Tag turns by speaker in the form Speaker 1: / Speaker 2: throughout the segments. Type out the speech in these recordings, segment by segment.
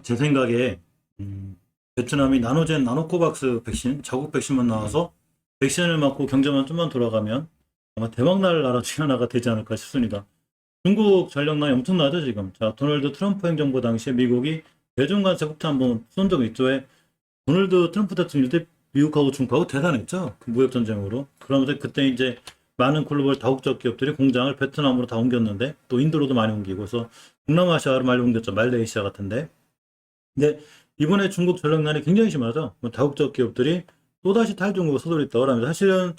Speaker 1: 제 생각에 베트남이 나노젠 나노코박스 백신, 자국 백신만 나와서 백신을 맞고 경제만 좀만 돌아가면 아마 대박날 나라 중 하나가 되지 않을까 싶습니다. 중국 전력난이 엄청나죠, 지금. 자, 도널드 트럼프 행정부 당시에 미국이 대중간 세폭탄 한번 쏜 적이 있죠. 왜? 도널드 트럼프 대통령 때 미국하고 중국하고 대단했죠. 그 무역전쟁으로. 그러면서 그때 이제 많은 글로벌 다국적 기업들이 공장을 베트남으로 다 옮겼는데 또 인도로도 많이 옮기고 그래서 동남아시아로 많이 옮겼죠. 말레이시아 같은데. 근데 이번에 중국 전력난이 굉장히 심하죠. 뭐 다국적 기업들이 또다시 탈중국으로 서두르고 있다고 합니다. 사실은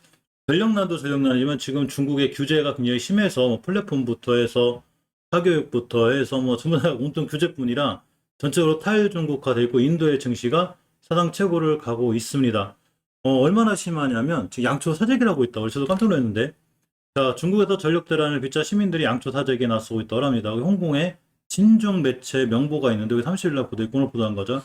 Speaker 1: 전력난도 전력난이지만 지금 중국의 규제가 굉장히 심해서 뭐 플랫폼부터 해서 사교육부터 해서 뭐 전부 다 온통 규제뿐이라 전체적으로 탈중국화되어 있고 인도의 증시가 사상 최고를 가고 있습니다. 얼마나 심하냐면 지금 양초 사재기라고 있다고 저도 깜짝 놀랐는데 자, 중국에서 전력 대란을 빚자 시민들이 양초 사재기에 나서고 있다고 합니다. 홍콩에 진중 매체 명보가 있는데 여기 30일 날 보도 있고 오늘 보도한 거죠.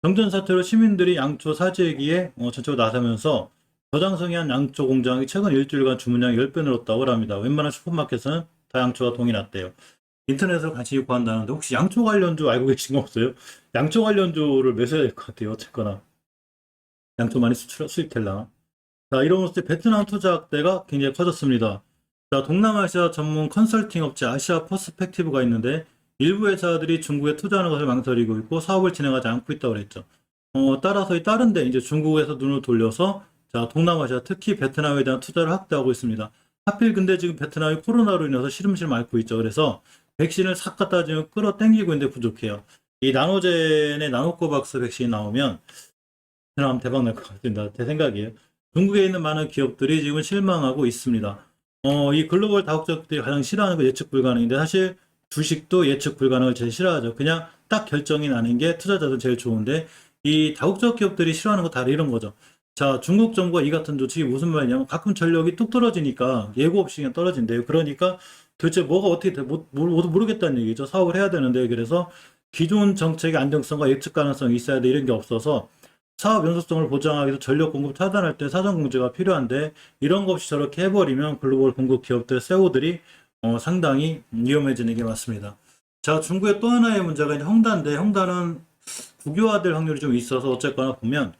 Speaker 1: 정전 사태로 시민들이 양초 사재기에 전적으로 나서면서 저장성이 한 양초 공장이 최근 일주일간 주문량이 10배 늘었다고 합니다. 웬만한 슈퍼마켓에는 다 양초가 동이 났대요. 인터넷으로 같이 구한다는데 혹시 양초 관련주 알고 계신 거 없어요? 양초 관련주를 매수해야 될 것 같아요. 어쨌거나. 양초 많이 수입될라. 자, 이로써 베트남 투자 확대가 굉장히 커졌습니다. 자, 동남아시아 전문 컨설팅 업체 아시아 퍼스펙티브가 있는데 일부 회사들이 중국에 투자하는 것을 망설이고 있고 사업을 진행하지 않고 있다고 그랬죠. 따라서 다른데 이제 중국에서 눈을 돌려서 자, 동남아시아 특히 베트남에 대한 투자를 확대하고 있습니다. 하필 근데 지금 베트남이 코로나로 인해서 시름시름 앓고 있죠. 그래서 백신을 싹 갖다 지금 끌어당기고 있는데 부족해요. 이 나노젠의 나노코박스 백신이 나오면 베트남 대박 날 것 같습니다. 제 생각이에요. 중국에 있는 많은 기업들이 지금 실망하고 있습니다. 이 글로벌 다국적들이 가장 싫어하는 거 예측 불가능인데 사실 주식도 예측 불가능을 제일 싫어하죠. 그냥 딱 결정이 나는 게 투자자들 제일 좋은데 이 다국적 기업들이 싫어하는 거 다 이런 거죠. 자, 중국 정부가 이 같은 조치가 무슨 말이냐면 가끔 전력이 뚝 떨어지니까 예고 없이 그냥 떨어진대요. 그러니까 도대체 뭐가 어떻게 돼? 모르겠다는 얘기죠. 사업을 해야 되는데 그래서 기존 정책의 안정성과 예측 가능성이 있어야 돼 이런 게 없어서 사업 연속성을 보장하기 위해서 전력 공급 차단할 때 사전 공제가 필요한데 이런 거 없이 저렇게 해버리면 글로벌 공급 기업들 세오들이 상당히 위험해지는 게 맞습니다. 자, 중국의 또 하나의 문제가 이제 헝다인데 헝다는 국유화될 확률이 좀 있어서 어쨌거나 보면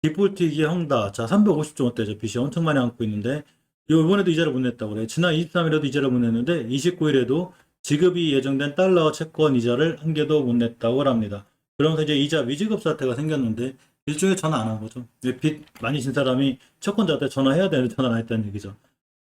Speaker 1: 디폴트기의 헝다 자 350조 원대죠. 빚이 엄청 많이 안고 있는데 이번에도 이자를 못 냈다고 그래요. 지난 23일에도 이자를 못 냈는데 29일에도 지급이 예정된 달러 채권 이자를 한 개도 못 냈다고 합니다. 그러면서 이제 이자 미지급 사태가 생겼는데 일종의 전화 안 한 거죠. 빚 많이 진 사람이 채권자한테 전화해야 되는데 전화 안 했다는 얘기죠.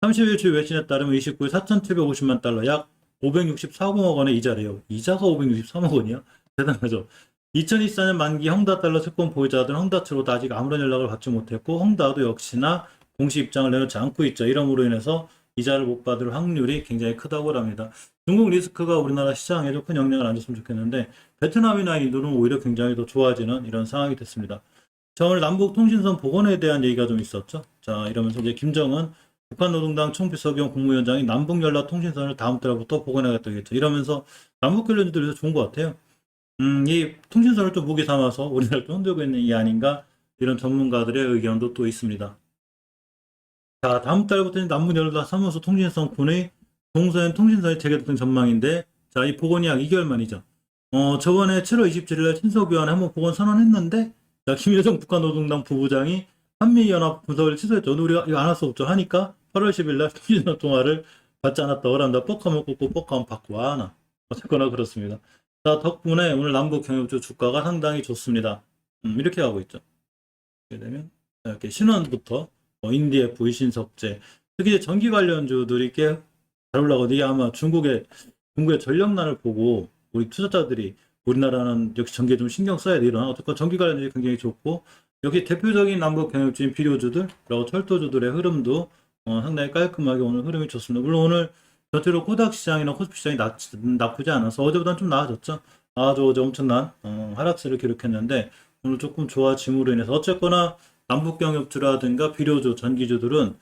Speaker 1: 30일 주 외신에 따르면 29일 4,750만 달러 약 564억 원의 이자래요. 이자가 563억 원이야? 대단하죠. 2024년 만기 헝다 달러 채권 보유자들은 헝다 측으로도 아직 아무런 연락을 받지 못했고 헝다도 역시나 공식 입장을 내놓지 않고 있죠. 이러므로 인해서 이자를 못 받을 확률이 굉장히 크다고 합니다. 중국 리스크가 우리나라 시장에 큰 영향을 안 줬으면 좋겠는데 베트남이나 인도는 오히려 굉장히 더 좋아지는 이런 상황이 됐습니다. 자, 오늘 남북 통신선 복원에 대한 얘기가 좀 있었죠. 자, 이러면서 이제 김정은 북한노동당 총비서겸 국무위원장이 남북연락통신선을 다음 달부터 복원하겠다고 했죠. 이러면서 남북 관련주들이 더 좋은 것 같아요. 이 통신선을 좀 무기 삼아서 우리나라를 좀 흔들고 있는 게 아닌가 이런 전문가들의 의견도 또 있습니다. 자, 다음 달부터는 남북연락 사무소 통신선 군의 동서연 통신선이 재개된 전망인데 자, 이 복원이 약 2개월 만이죠. 저번에 7월 27일에 친서교환에 한번 복원 선언했는데 자, 김여정 북한노동당 부부장이 한미연합 분석을 취소했죠. 우리가 이거 안 할 수 없죠 하니까 8월 10일날 통신선 통화를 받지 않았다고 합니다. 뻑하면 꽂고 뻑하면 받고 하나 어쨌거나 그렇습니다. 자, 덕분에 오늘 남북 경협주 주가가 상당히 좋습니다. 이렇게 가고 있죠. 이렇게 되면 이렇게 신원부터 인디에프, 위신석재 특히 이제 전기 관련주들이 꽤 잘 올라가거든요. 이게 아마 중국의 전력난을 보고 우리 투자자들이 우리나라는 역시 전기에 좀 신경 써야 돼 이런 어쨌건 전기 관련주들이 굉장히 좋고 여기 대표적인 남북 경협주인 비료주들 그리고 철도주들의 흐름도 상당히 깔끔하게 오늘 흐름이 좋습니다. 물론 오늘 전체로 코닥 시장이나 코스피 시장이 나쁘지 않아서 어제보다는 좀 나아졌죠. 아주 어제 엄청난 하락세를 기록했는데 오늘 조금 좋아짐으로 인해서 어쨌거나 남북 경협주라든가 비료주, 전기주들은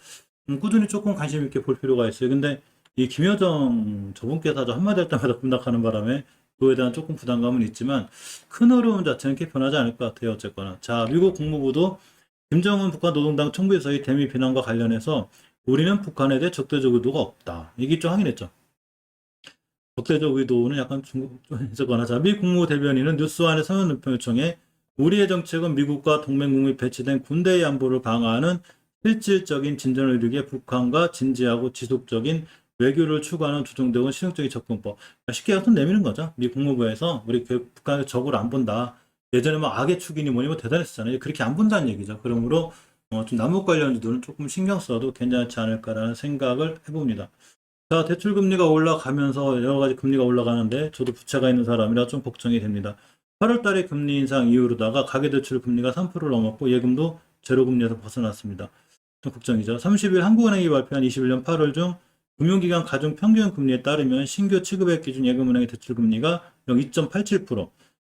Speaker 1: 꾸준히 조금 관심 있게 볼 필요가 있어요. 근데 이 김여정 저분께서 아주 한마디 할 때마다 급락하는 바람에 그거에 대한 조금 부담감은 있지만 큰 흐름 자체는 그렇게 변하지 않을 것 같아요. 어쨌거나 자, 미국 국무부도 김정은 북한 노동당 총비서의 대미 비난과 관련해서 우리는 북한에 대해 적대적 의도가 없다. 이게 좀 확인했죠. 적대적 의도는 약간 중국적거나 자, 미 국무대변인은 뉴스완의 서면 논평 요청에 우리의 정책은 미국과 동맹국이 배치된 군대의 안보를 강화하는 실질적인 진전을 이루기 위해 북한과 진지하고 지속적인 외교를 추구하는 주동적인 실용적인 접근법. 쉽게 해서 내미는 거죠. 미 국무부에서 우리 북한의 적을 안 본다. 예전에 뭐 악의 축이니 뭐니 뭐 대단했었잖아요. 그렇게 안 본다는 얘기죠. 그러므로 좀 남북 관련주들은 조금 신경 써도 괜찮지 않을까라는 생각을 해봅니다. 자, 대출 금리가 올라가면서 여러 가지 금리가 올라가는데 저도 부채가 있는 사람이라 좀 걱정이 됩니다. 8월 달에 금리 인상 이후로다가 가계대출 금리가 3%를 넘었고 예금도 제로금리에서 벗어났습니다. 좀 걱정이죠. 30일 한국은행이 발표한 21년 8월 중 금융기관 가중 평균 금리에 따르면 신규 취급액 기준 예금은행의 대출 금리가 2.87%,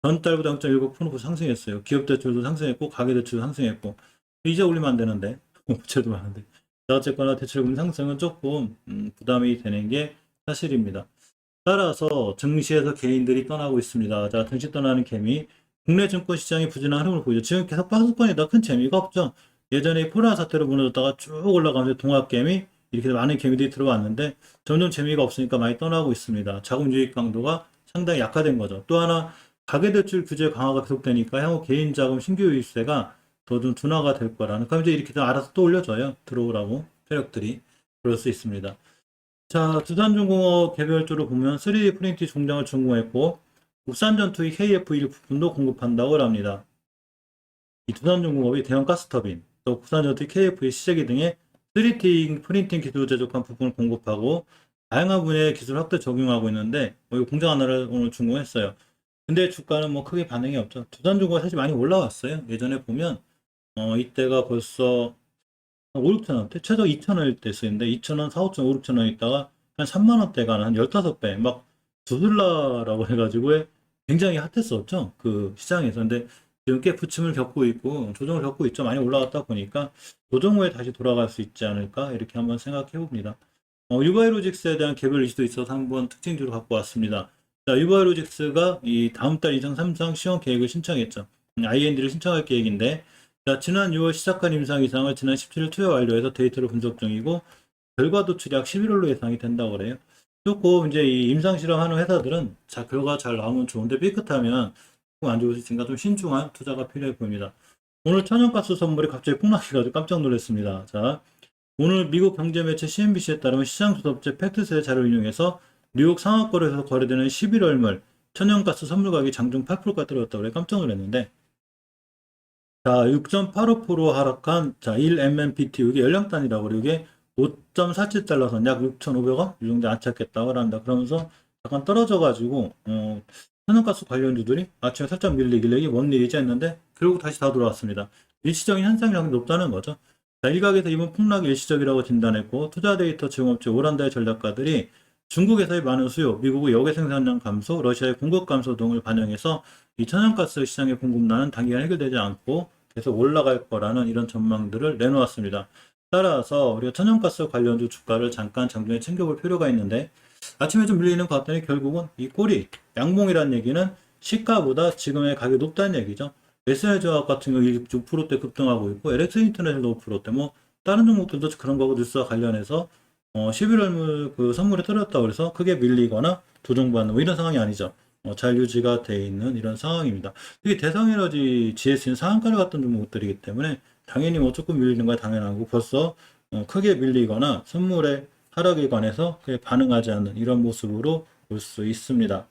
Speaker 1: 전달보다 0.19% 상승했어요. 기업대출도 상승했고 가계대출도 상승했고 이제 올리면 안 되는데 부채도 많은데 어쨌거나 대출금 상승은 조금 부담이 되는 게 사실입니다. 따라서 증시에서 개인들이 떠나고 있습니다. 자, 증시 떠나는 개미. 국내 증권 시장이 부진한 흐름을 보이죠. 지금 계속 빠졌거니다. 큰 재미가 없죠. 예전에 코로나 사태로 무너졌다가 쭉 올라가면서 동학개미 이렇게 많은 개미들이 들어왔는데 점점 재미가 없으니까 많이 떠나고 있습니다. 자금주의 강도가 상당히 약화된 거죠. 또 하나 가계대출 규제 강화가 계속되니까 향후 개인 자금 신규 유입세가 더 좀 둔화가 될 거라는. 그럼 이제 이렇게 알아서 또 올려줘요. 들어오라고 세력들이. 그럴 수 있습니다. 자, 두산중공업 개별적으로 보면 3D 프린팅 공장을 준공했고 국산전투기 KF1 부품도 공급한다고 합니다. 이 두산중공업이 대형 가스터빈, 또 국산전투기 KF1 시제기 등의 3D 프린팅 기술을 제조한 부품을 공급하고 다양한 분야의 기술 확대 적용하고 있는데 이 공장 하나를 오늘 준공했어요. 근데 주가는 뭐 크게 반응이 없죠. 두산중공업이 사실 많이 올라왔어요. 예전에 보면 이때가 벌써 5, 6천 원대? 최저 2천 원일 때 쓰는데 2천 원, 4, 5천, 5, 6천 원 있다가 한 3만 원대가 한 15배 막 두들라라고 해가지고 굉장히 핫했었죠. 그 시장에서. 근데 지금 꽤 부침을 겪고 있고 조정을 겪고 있죠. 많이 올라갔다 보니까 조정 후에 다시 돌아갈 수 있지 않을까 이렇게 한번 생각해 봅니다. 유바이로직스에 대한 개별 이슈도 있어서 한번 특징주로 갖고 왔습니다. 자, 유바이로직스가 이 다음 달 이상 3상 시험 계획을 신청했죠. IND를 신청할 계획인데 자, 지난 6월 시작한 임상 이상을 지난 17일 투여 완료해서 데이터를 분석 중이고 결과 도출이 약 11월로 예상이 된다고 그래요. 조금 이제 이 임상 실험하는 회사들은 자, 결과 잘 나오면 좋은데 삐끗하면 안 좋을 수 있으니까 좀 신중한 투자가 필요해 보입니다. 오늘 천연가스 선물이 갑자기 폭락해가지고 깜짝 놀랐습니다. 자, 오늘 미국 경제매체 CNBC에 따르면 시장조사업체 팩트셋의 자료를 인용해서 뉴욕 상하거래소에서 거래되는 11월물 천연가스 선물 가격이 장중 8%까지 떨어졌다고 그래 깜짝 놀랐는데 자, 6.85% 하락한, 자, 1MMBTU, 이게 연량단이라고 그래요. 이게 5.47달러선 약 6,500원? 이 정도 안착했다고 합니다. 그러면서 약간 떨어져가지고, 천연가스 관련주들이 아침에 살짝 밀리길래 이게 뭔 일이지 했는데, 결국 다시 다 돌아왔습니다. 일시적인 현상량이 높다는 거죠. 자, 일각에서 이번 폭락이 일시적이라고 진단했고, 투자 데이터 제공업체 오란다의 전략가들이 중국에서의 많은 수요, 미국의 역외 생산량 감소, 러시아의 공급 감소 등을 반영해서 이 천연가스 시장의 공급난은 단기간 해결되지 않고 계속 올라갈 거라는 이런 전망들을 내놓았습니다. 따라서 우리가 천연가스 관련주 주가를 잠깐 장중에 챙겨볼 필요가 있는데 아침에 좀 밀리는 것 같더니 결국은 이 꼬리, 양봉이라는 얘기는 시가보다 지금의 가격이 높다는 얘기죠. SL조합 같은 경우 6%대 급등하고 있고 LX 인터넷도 5%대 뭐 다른 종목들도 그런 거고 뉴스와 관련해서 11월 그 선물에 떨어졌다고 해서 크게 밀리거나 조정받는 뭐 이런 상황이 아니죠. 잘 유지가 돼 있는 이런 상황입니다. 이게 대성에너지 GS는 상한가를 갔던 종목들이기 때문에 당연히 뭐 조금 밀리는 건 당연하고 벌써 크게 밀리거나 선물의 하락에 관해서 크게 반응하지 않는 이런 모습으로 볼 수 있습니다.